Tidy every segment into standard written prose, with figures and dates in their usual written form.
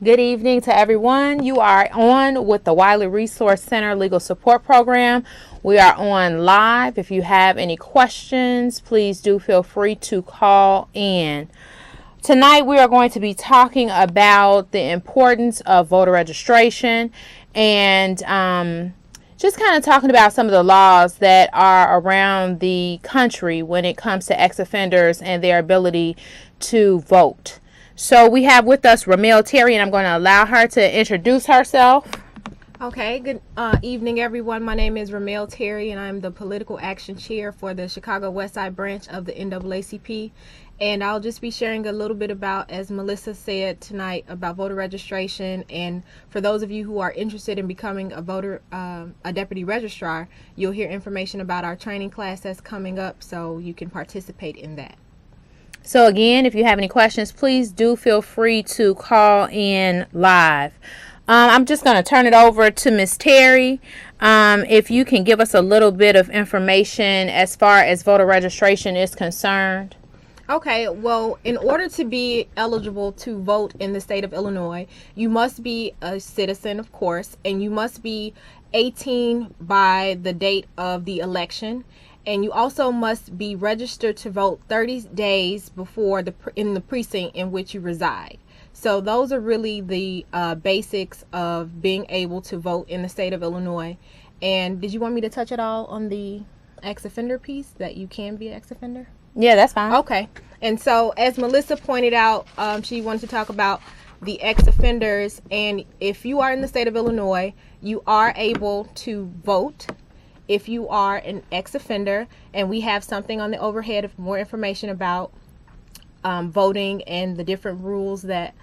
Good evening to everyone. You are on with the Wiley Resource Center Legal Support Program. We are on live. If you have any questions, please do feel free to call in. Tonight we are going to be talking about the importance of voter registration and just kind of talking about some of the laws that are around the country when it comes to ex-offenders and their ability to vote. So we have with us Ramel Terry, and I'm going to allow her to introduce herself. Okay, good evening, everyone. My name is Ramel Terry, and I'm the Political Action Chair for the Chicago Westside branch of the NAACP. And I'll just be sharing a little bit about, as Melissa said tonight, about voter registration. And for those of you who are interested in becoming a deputy registrar, you'll hear information about our training class that's coming up, so you can participate in that. So again, if you have any questions, please do feel free to call in live. I'm just going to turn it over to Ms. Terry. If you can give us a little bit of information as far as voter registration is concerned. Okay, well, in order to be eligible to vote in the state of Illinois, you must be a citizen, of course, and you must be 18 by the date of the election. And you also must be registered to vote 30 days before in the precinct in which you reside. So those are really the basics of being able to vote in the state of Illinois. And did you want me to touch at all on the ex-offender piece, that you can be an ex-offender? Yeah, that's fine. Okay. And so as Melissa pointed out, she wanted to talk about the ex-offenders. And if you are in the state of Illinois, you are able to vote if you are an ex-offender, and we have something on the overhead of more information about voting and the different rules that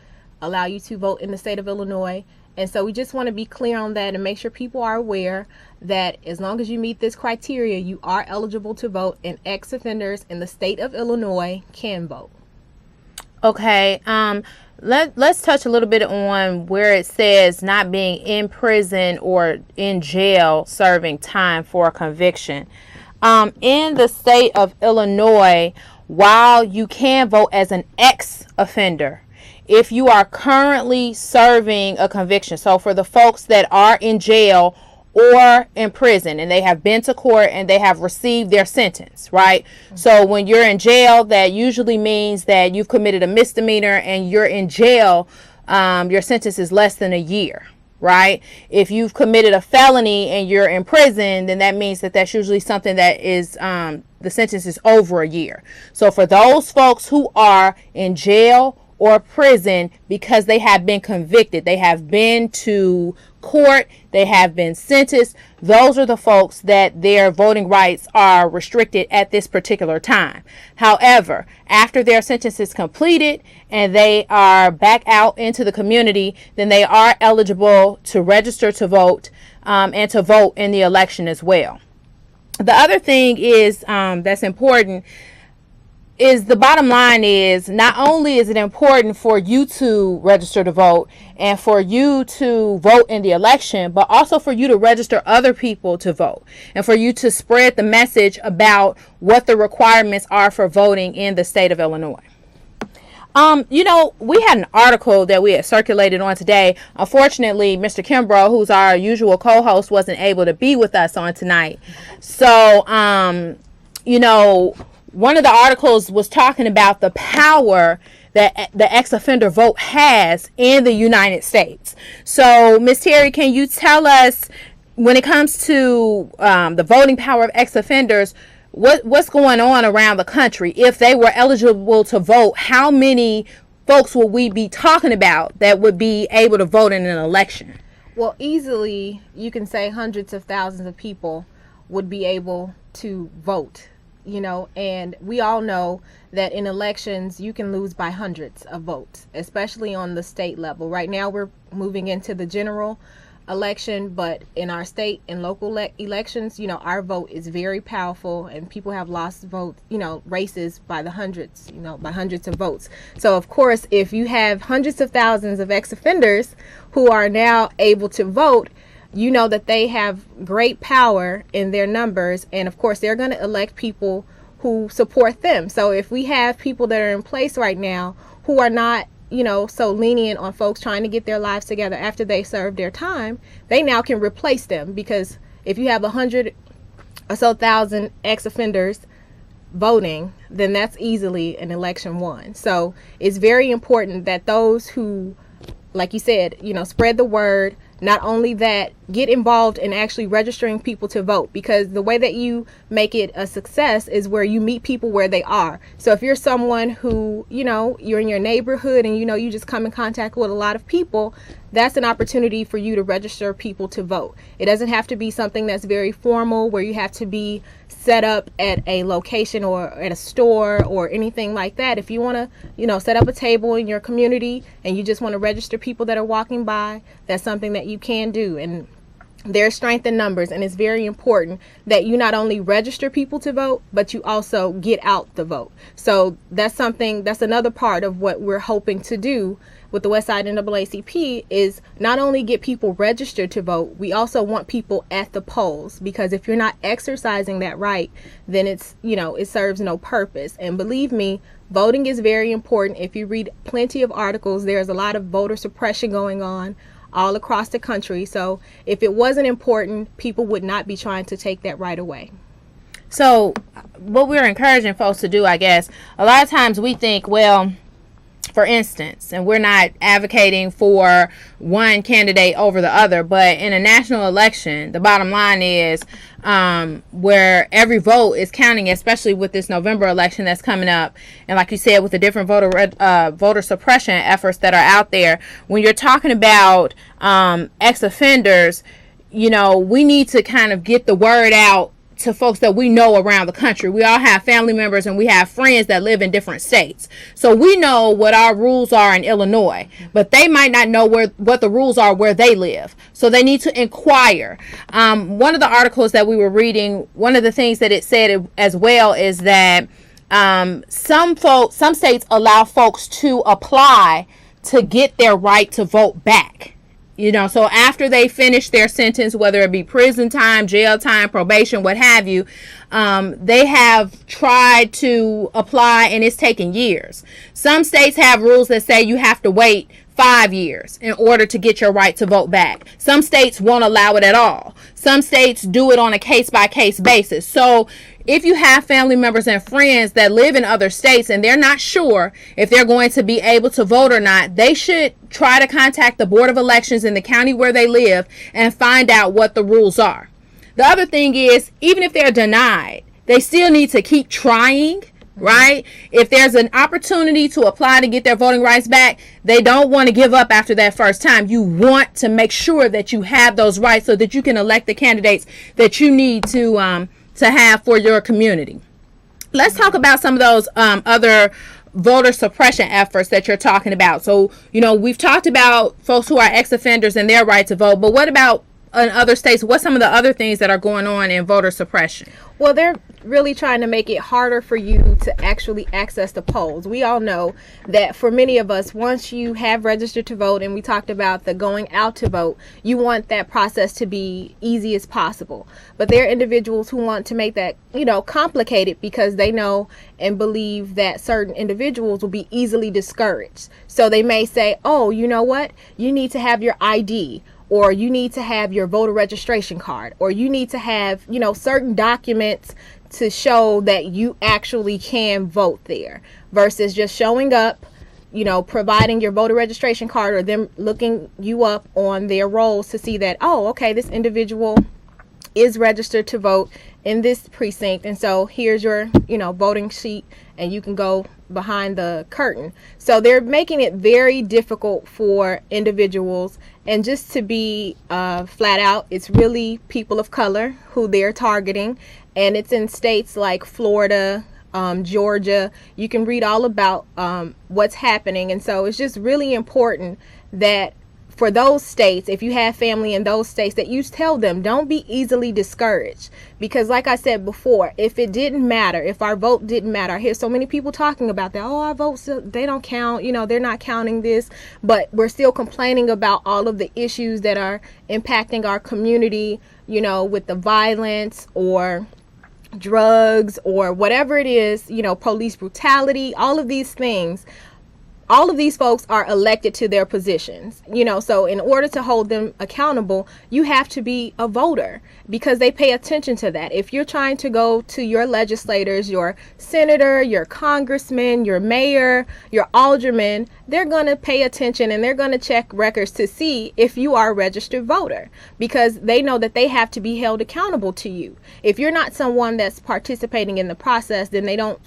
allow you to vote in the state of Illinois. And so we just want to be clear on that and make sure people are aware that as long as you meet this criteria, you are eligible to vote, and ex-offenders in the state of Illinois can vote. Okay. Let's touch a little bit on where it says not being in prison or in jail serving time for a conviction. In the state of Illinois, while you can vote as an ex-offender, if you are currently serving a conviction, so for the folks that are in jail or in prison and they have been to court and they have received their sentence, right? So when you're in jail, that usually means that you've committed a misdemeanor and you're in jail, your sentence is less than a year, right? If you've committed a felony and you're in prison, then that means that that's usually something that is the sentence is over a year. So for those folks who are in jail or prison because they have been convicted, they have been to court, they have been sentenced, those are the folks that their voting rights are restricted at this particular time. However, after their sentence is completed and they are back out into the community, then they are eligible to register to vote and to vote in the election as well. The other thing is that's important is the bottom line is not only is it important for you to register to vote and for you to vote in the election, but also for you to register other people to vote and for you to spread the message about what the requirements are for voting in the state of Illinois. We had an article that we had circulated on today. Unfortunately, Mr. Kimbrough, who's our usual co-host, wasn't able to be with us on tonight. So, one of the articles was talking about the power that the ex-offender vote has in the United States. So, Ms. Terry, can you tell us, when it comes to the voting power of ex-offenders, what's going on around the country? If they were eligible to vote, how many folks will we be talking about that would be able to vote in an election? Well, easily, you can say hundreds of thousands of people would be able to vote. And we all know that in elections, you can lose by hundreds of votes, especially on the state level. Right now, we're moving into the general election, but in our state and local elections, our vote is very powerful, and people have lost races by the hundreds, by hundreds of votes. So, of course, if you have hundreds of thousands of ex-offenders who are now able to vote, you know that they have great power in their numbers, and of course they're going to elect people who support them. So if we have people that are in place right now who are not so lenient on folks trying to get their lives together after they serve their time, they now can replace them, because if you have 100 or so thousand ex-offenders voting, then that's easily an election won. So it's very important that those who, like you said, spread the word. Not only that, get involved in actually registering people to vote, because the way that you make it a success is where you meet people where they are. So if you're someone who, you're in your neighborhood and you just come in contact with a lot of people, that's an opportunity for you to register people to vote. It doesn't have to be something that's very formal where you have to be set up at a location or at a store or anything like that. If you want to, set up a table in your community and you just want to register people that are walking by, that's something that you can do. And there's strength in numbers, and it's very important that you not only register people to vote, but you also get out the vote. So that's another part of what we're hoping to do with the Westside NAACP, is not only get people registered to vote, we also want people at the polls, because if you're not exercising that right, then it serves no purpose. And believe me, voting is very important. If you read plenty of articles, there's a lot of voter suppression going on all across the country. So if it wasn't important, people would not be trying to take that right away. So what we're encouraging folks to do, I guess, a lot of times we think, well, for instance, and we're not advocating for one candidate over the other, but in a national election, the bottom line is where every vote is counting, especially with this November election that's coming up. And like you said, with the different voter suppression efforts that are out there, when you're talking about ex-offenders, we need to kind of get the word out to folks that we know around the country. We all have family members and we have friends that live in different states. So we know what our rules are in Illinois, but they might not know what the rules are where they live. So they need to inquire. One of the articles that we were reading, one of the things that it said as well is that some states allow folks to apply to get their right to vote back. So after they finish their sentence, whether it be prison time, jail time, probation, what have you, they have tried to apply and it's taken years. Some states have rules that say you have to wait 5 years in order to get your right to vote back. Some states won't allow it at all. Some states do it on a case-by-case basis. So if you have family members and friends that live in other states and they're not sure if they're going to be able to vote or not, they should try to contact the Board of Elections in the county where they live and find out what the rules are. The other thing is, even if they're denied, they still need to keep trying, right? If there's an opportunity to apply to get their voting rights back, they don't want to give up after that first time. You want to make sure that you have those rights so that you can elect the candidates that you need to have for your community. Let's talk about some of those other voter suppression efforts that you're talking about. So, we've talked about folks who are ex-offenders and their right to vote, but what about in other states? What's some of the other things that are going on in voter suppression? Well, they're really trying to make it harder for you to actually access the polls. We all know that for many of us, once you have registered to vote, and we talked about the going out to vote, you want that process to be easy as possible. But there are individuals who want to make that, complicated, because they know and believe that certain individuals will be easily discouraged. So they may say, oh, you know what? You need to have your ID, or you need to have your voter registration card, or you need to have, certain documents to show that you actually can vote there, versus just showing up, providing your voter registration card, or them looking you up on their rolls to see that, oh, okay, this individual is registered to vote in this precinct, and so here's your voting sheet, and you can go behind the curtain. So they're making it very difficult for individuals. And just to be flat out, it's really people of color who they're targeting, and it's in states like Florida, Georgia. You can read all about what's happening. And so it's just really important that for those states, if you have family in those states, that you tell them, don't be easily discouraged. Because like I said before, if it didn't matter, if our vote didn't matter, I hear so many people talking about that. Oh, our votes, they don't count. They're not counting this. But we're still complaining about all of the issues that are impacting our community, with the violence or drugs or whatever it is, police brutality, all of these things all of these folks are elected to their positions, so in order to hold them accountable, you have to be a voter, because they pay attention to that. If you're trying to go to your legislators, your senator, your congressman, your mayor, your alderman, they're going to pay attention and they're going to check records to see if you are a registered voter, because they know that they have to be held accountable to you. If you're not someone that's participating in the process, then they don't,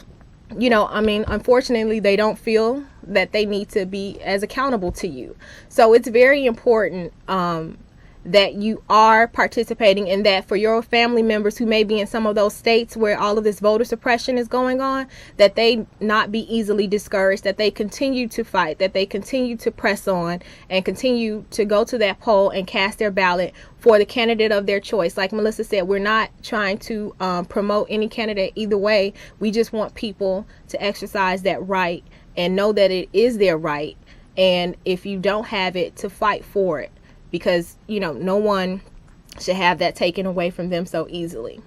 unfortunately, they don't feel that they need to be as accountable to you. So it's very important that you are participating in that. For your family members who may be in some of those states where all of this voter suppression is going on, that they not be easily discouraged, that they continue to fight, that they continue to press on and continue to go to that poll and cast their ballot for the candidate of their choice. Like Melissa said, we're not trying to promote any candidate either way. We just want people to exercise that right and know that it is their right. And if you don't have it, to fight for it, because, no one should have that taken away from them so easily.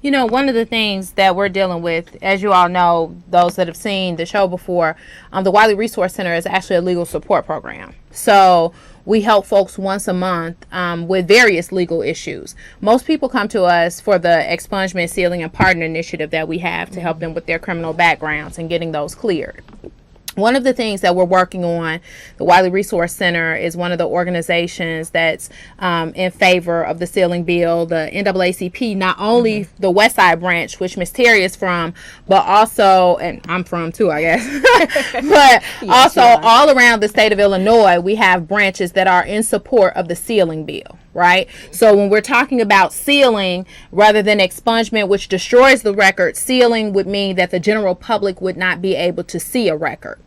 One of the things that we're dealing with, as you all know, those that have seen the show before, the Wiley Resource Center is actually a legal support program. So we help folks once a month with various legal issues. Most people come to us for the expungement, sealing, and pardon initiative that we have to help them with their criminal backgrounds and getting those cleared. One of the things that we're working on, the Wiley Resource Center is one of the organizations that's in favor of the sealing bill. The NAACP, not only the West Side branch, which Ms. Terry is from, but also, and I'm from too, I guess, but yes, also all around the state of Illinois, we have branches that are in support of the sealing bill. Right? So when we're talking about sealing rather than expungement, which destroys the record, sealing would mean that the general public would not be able to see a record.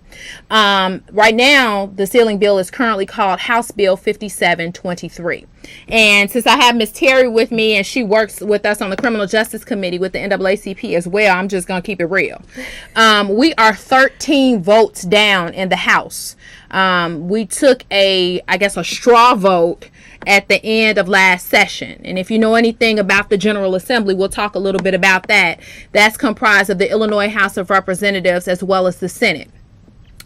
Right now, the sealing bill is currently called House Bill 5723. And since I have Ms. Terry with me and she works with us on the Criminal Justice Committee with the NAACP as well, I'm just going to keep it real. We are 13 votes down in the House. We took a straw vote at the end of last session. And if you know anything about the General Assembly, we'll talk a little bit about that. That's comprised of the Illinois House of Representatives as well as the Senate.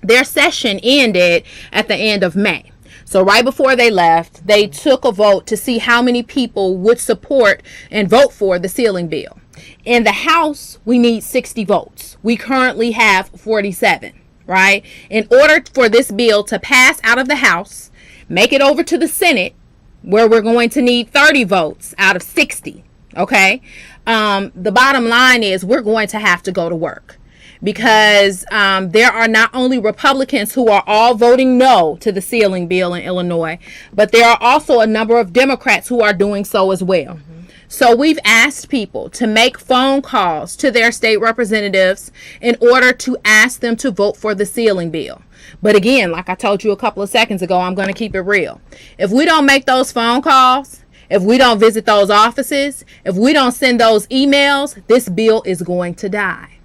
Their session ended at the end of May. So right before they left, they took a vote to see how many people would support and vote for the sealing bill. In the House, we need 60 votes. We currently have 47, right? In order for this bill to pass out of the House, make it over to the Senate, where we're going to need 30 votes out of 60, okay? The bottom line is we're going to have to go to work, because there are not only Republicans who are all voting no to the sealing bill in Illinois, but there are also a number of Democrats who are doing so as well. So we've asked people to make phone calls to their state representatives in order to ask them to vote for the sealing bill. But again, like I told you a couple of seconds ago, I'm going to keep it real. If we don't make those phone calls, if we don't visit those offices, if we don't send those emails, this bill is going to die.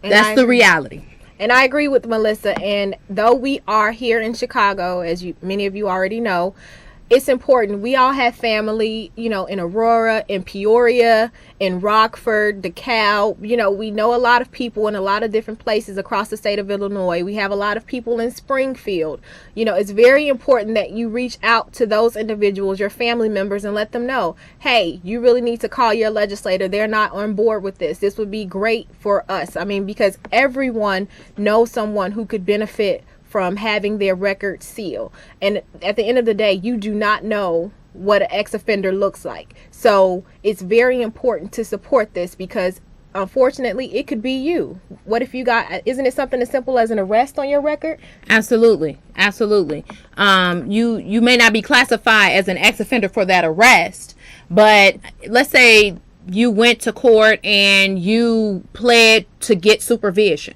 That's the reality. And I agree with Melissa. And though we are here in Chicago, as many of you already know, it's important. We all have family, in Aurora, in Peoria, in Rockford, DeKalb. We know a lot of people in a lot of different places across the state of Illinois. We have a lot of people in Springfield. It's very important that you reach out to those individuals, your family members, and let them know, hey, you really need to call your legislator. They're not on board with this. This would be great for us. Because everyone knows someone who could benefit from having their record sealed. And at the end of the day, you do not know what an ex-offender looks like. So it's very important to support this, because unfortunately it could be you. What if you isn't it something as simple as an arrest on your record? Absolutely. You may not be classified as an ex-offender for that arrest, but let's say you went to court and you pled to get supervision,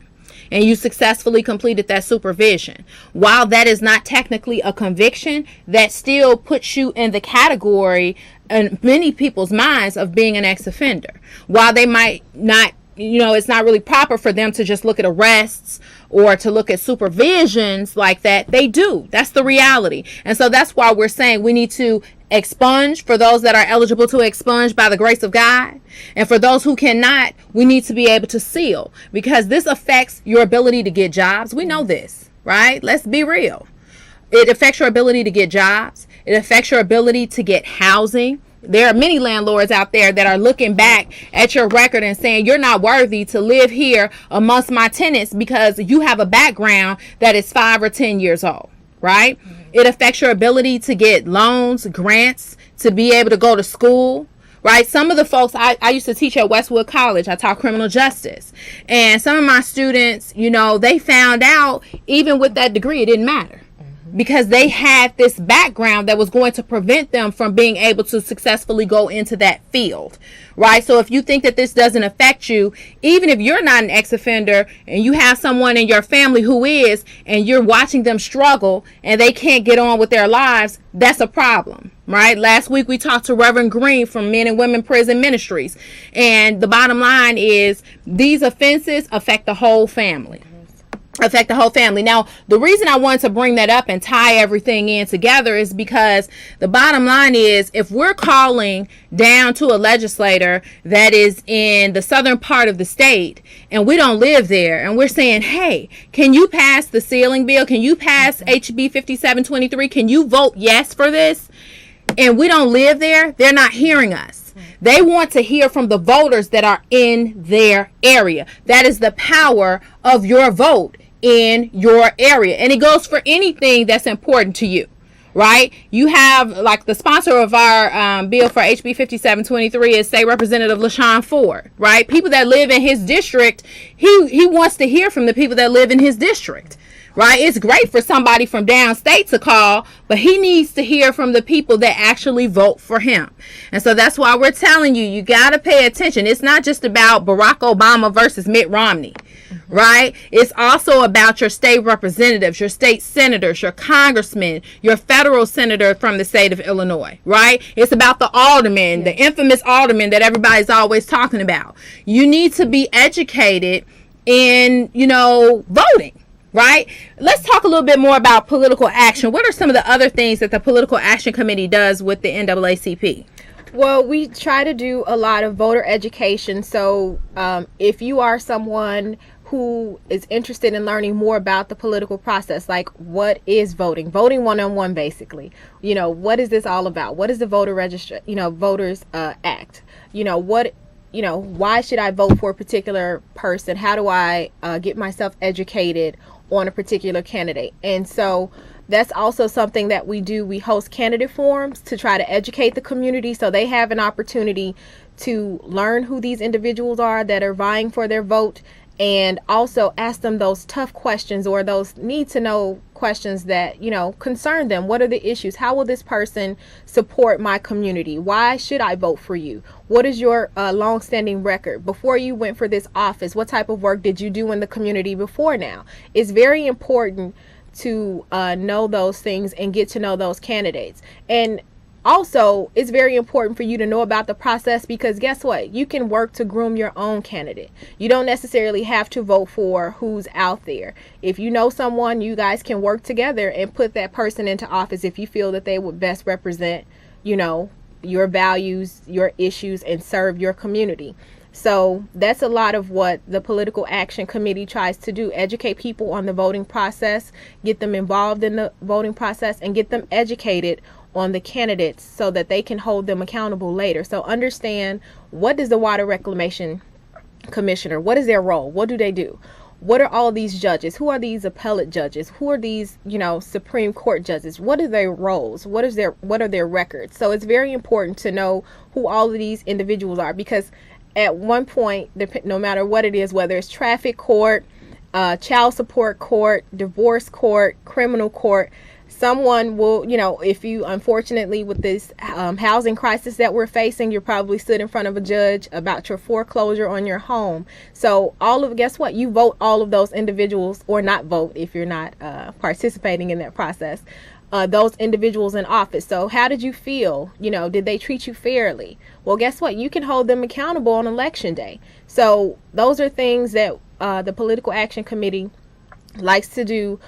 and you successfully completed that supervision. While that is not technically a conviction, that still puts you in the category in many people's minds of being an ex-offender. While they might not, it's not really proper for them to just look at arrests or to look at supervisions like that, they do. That's the reality. And so that's why we're saying we need to expunge for those that are eligible to expunge by the grace of God. And for those who cannot, we need to be able to seal, because this affects your ability to get jobs. We know this, right? Let's be real. It affects your ability to get jobs. It affects your ability to get housing. There are many landlords out there that are looking back at your record and saying you're not worthy to live here amongst my tenants because you have a background that is 5 or 10 years old, right? It affects your ability to get loans, grants, to be able to go to school, right? Some of the folks, I used to teach at Westwood College. I taught criminal justice. And some of my students, you know, they found out even with that degree, it didn't matter, because they had this background that was going to prevent them from being able to successfully go into that field, right? So if you think that this doesn't affect you, even if you're not an ex-offender and you have someone in your family who is, and you're watching them struggle and they can't get on with their lives, that's a problem, right? Last week we talked to Reverend Green from Men and Women Prison Ministries, and the bottom line is these offenses affect the whole family. Now, the reason I wanted to bring that up and tie everything in together is because the bottom line is, if we're calling down to a legislator that is in the southern part of the state and we don't live there, and we're saying, hey, can you pass the sealing bill? Can you pass HB 5723? Can you vote yes for this? And we don't live there, they're not hearing us. They want to hear from the voters that are in their area. That is the power of your vote in your area. And it goes for anything that's important to you, right? You have, like, the sponsor of our bill for HB 5723 is State Representative LaShawn Ford, right? People that live in his district, he wants to hear from the people that live in his district, right? It's great for somebody from downstate to call, but he needs to hear from the people that actually vote for him. And so that's why we're telling you, you got to pay attention. It's not just about Barack Obama versus Mitt Romney, right? It's also about your state representatives, your state senators, your congressmen, your federal senator from the state of Illinois, right? It's about the aldermen, the infamous aldermen that everybody's always talking about. You need to be educated in, voting. Right? Let's talk a little bit more about political action. What are some of the other things that the Political Action Committee does with the NAACP? Well, we try to do a lot of voter education. So if you are someone who is interested in learning more about the political process, like what is voting 101, basically, what is this all about? What is the Voters Act? Why should I vote for a particular person? How do I get myself educated on a particular candidate? And so that's also something that we do. We host candidate forums to try to educate the community so they have an opportunity to learn who these individuals are that are vying for their vote, and also ask them those tough questions or those need to know questions that concern them. What are the issues? How will this person support my community? Why should I vote for you? What is your long-standing record? Before you went for this office, what type of work did you do in the community before now? It's very important to know those things and get to know those candidates. And also, it's very important for you to know about the process, because guess what? You can work to groom your own candidate. You don't necessarily have to vote for who's out there. If you know someone, you guys can work together and put that person into office if you feel that they would best represent, your values, your issues, and serve your community. So that's a lot of what the Political Action Committee tries to do: educate people on the voting process, get them involved in the voting process, and get them educated on the candidates so that they can hold them accountable later. So understand, what does the Water Reclamation Commissioner, what is their role? What do they do? What are all these judges? Who are these appellate judges? Who are these, Supreme Court judges? What are their roles? What are their records? So it's very important to know who all of these individuals are, because at one point, no matter what it is, whether it's traffic court, child support court, divorce court, criminal court, someone will, if you, unfortunately, with this housing crisis that we're facing, you're probably stood in front of a judge about your foreclosure on your home. So guess what? You vote all of those individuals, or not vote if you're not participating in that process, those individuals in office. So how did you feel? Did they treat you fairly? Well, guess what? You can hold them accountable on election day. So those are things that the Political Action Committee likes to do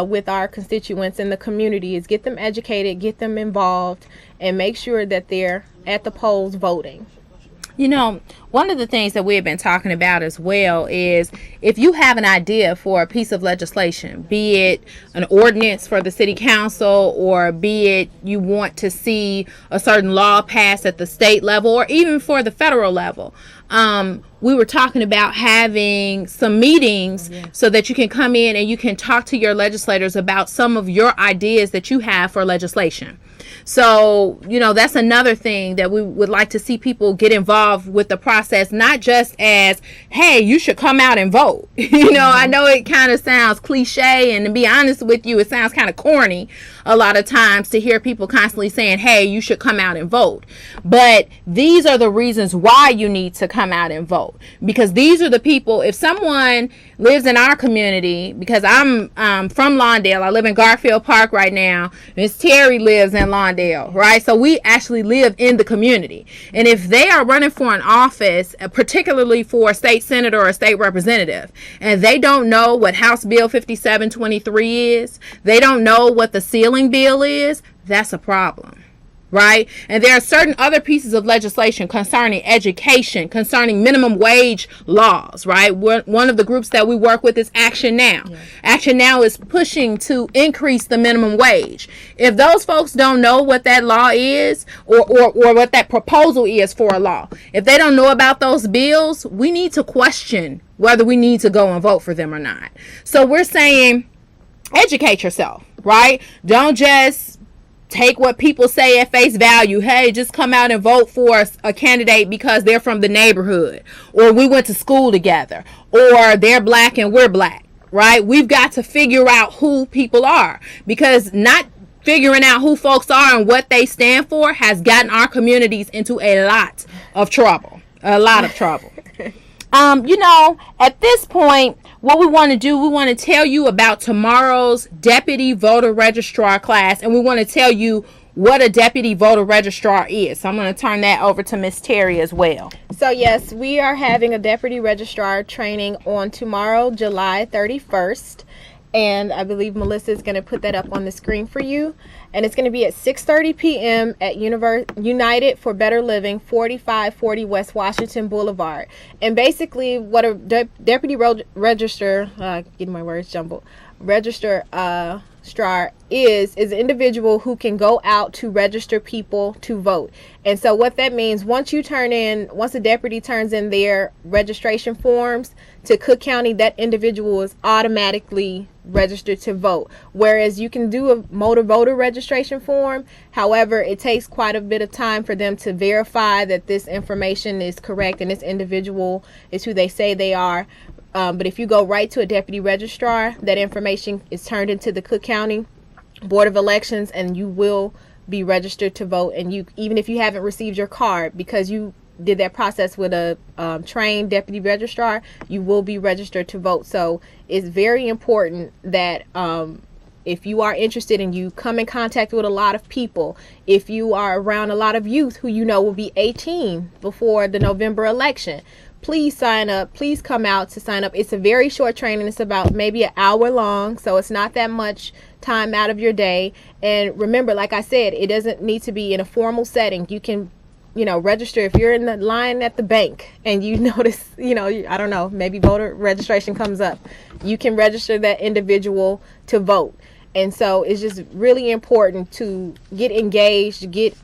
with our constituents in the community is get them educated, get them involved, and make sure that they're at the polls voting. You know, one of the things that we've been talking about as well is if you have an idea for a piece of legislation, be it an ordinance for the city council, or be it you want to see a certain law passed at the state level or even for the federal level. We were talking about having some meetings so that you can come in and you can talk to your legislators about some of your ideas that you have for legislation. So, you know, that's another thing that we would like to see people get involved with the process, not just as, hey, you should come out and vote. You know, I know it kind of sounds cliche, and to be honest with you, it sounds kind of corny a lot of times to hear people constantly saying, hey, you should come out and vote. But these are the reasons why you need to come out and vote, because these are the people. If someone lives in our community, because I'm from Lawndale, I live in Garfield Park right now. Miss Terry lives in Lawndale, right? So we actually live in the community. And if they are running for an office, particularly for a state senator or a state representative, and they don't know what House Bill 5723 is, they don't know what the ceiling bill is, that's a problem. Right? And there are certain other pieces of legislation concerning education, concerning minimum wage laws, right? One of the groups that we work with is Action Now. Yeah. Action Now is pushing to increase the minimum wage. If those folks don't know what that law is, or what that proposal is for a law, if they don't know about those bills, we need to question whether we need to go and vote for them or not. So we're saying, educate yourself, right? Don't just take what people say at face value. Hey, just come out and vote for a candidate because they're from the neighborhood, or we went to school together, or they're black and we're black, right? We've got to figure out who people are, because not figuring out who folks are and what they stand for has gotten our communities into a lot of trouble. You know, at this point, what we want to do, we want to tell you about tomorrow's Deputy Voter Registrar class, and we want to tell you what a Deputy Voter Registrar is. So I'm going to turn that over to Miss Terry as well. So yes, we are having a Deputy Registrar training on tomorrow, July 31st. And I believe Melissa is going to put that up on the screen for you. And it's going to be at 6:30 p.m. at United for Better Living, 4540 West Washington Boulevard. And basically what a deputy registrar, getting my words jumbled, registrar is an individual who can go out to register people to vote. And so what that means, once a deputy turns in their registration forms to Cook County, that individual is automatically registered to vote. Whereas you can do a motor voter registration form, however, it takes quite a bit of time for them to verify that this information is correct and this individual is who they say they are. But if you go right to a deputy registrar, that information is turned into the Cook County Board of Elections, and you will be registered to vote. And you, even if you haven't received your card, because you did that process with a trained deputy registrar, you will be registered to vote. So it's very important that if you are interested and you come in contact with a lot of people, if you are around a lot of youth who you know will be 18 before the November election, please sign up. Please come out to sign up. It's a very short training. It's about maybe an hour long, so it's not that much time out of your day. And remember, like I said, it doesn't need to be in a formal setting. You can, register if you're in the line at the bank and you notice, I don't know, maybe voter registration comes up. You can register that individual to vote. And so it's just really important to get engaged, get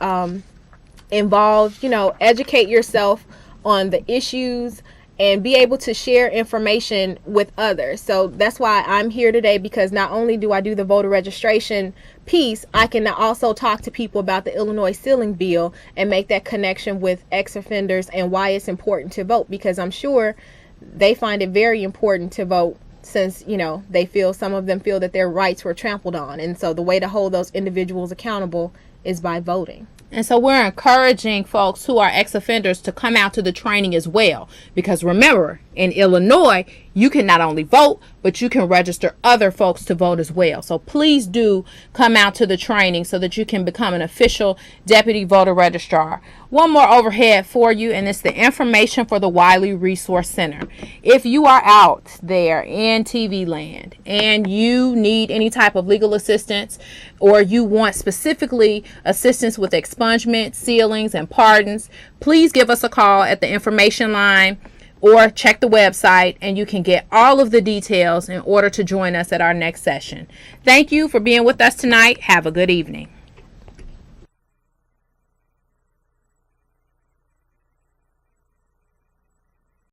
involved, educate yourself on the issues and be able to share information with others. So that's why I'm here today, because not only do I do the voter registration piece, I can also talk to people about the Illinois ceiling bill and make that connection with ex-offenders and why it's important to vote, because I'm sure they find it very important to vote, since some of them feel that their rights were trampled on. And so the way to hold those individuals accountable is by voting. And so we're encouraging folks who are ex-offenders to come out to the training as well. Because remember, in Illinois, you can not only vote, but you can register other folks to vote as well. So please do come out to the training so that you can become an official deputy voter registrar. One more overhead for you, and it's the information for the Wiley Resource Center. If you are out there in TV land and you need any type of legal assistance, or you want specifically assistance with expungement, sealings, and pardons, please give us a call at the information line or check the website, and you can get all of the details in order to join us at our next session. Thank you for being with us tonight. Have a good evening.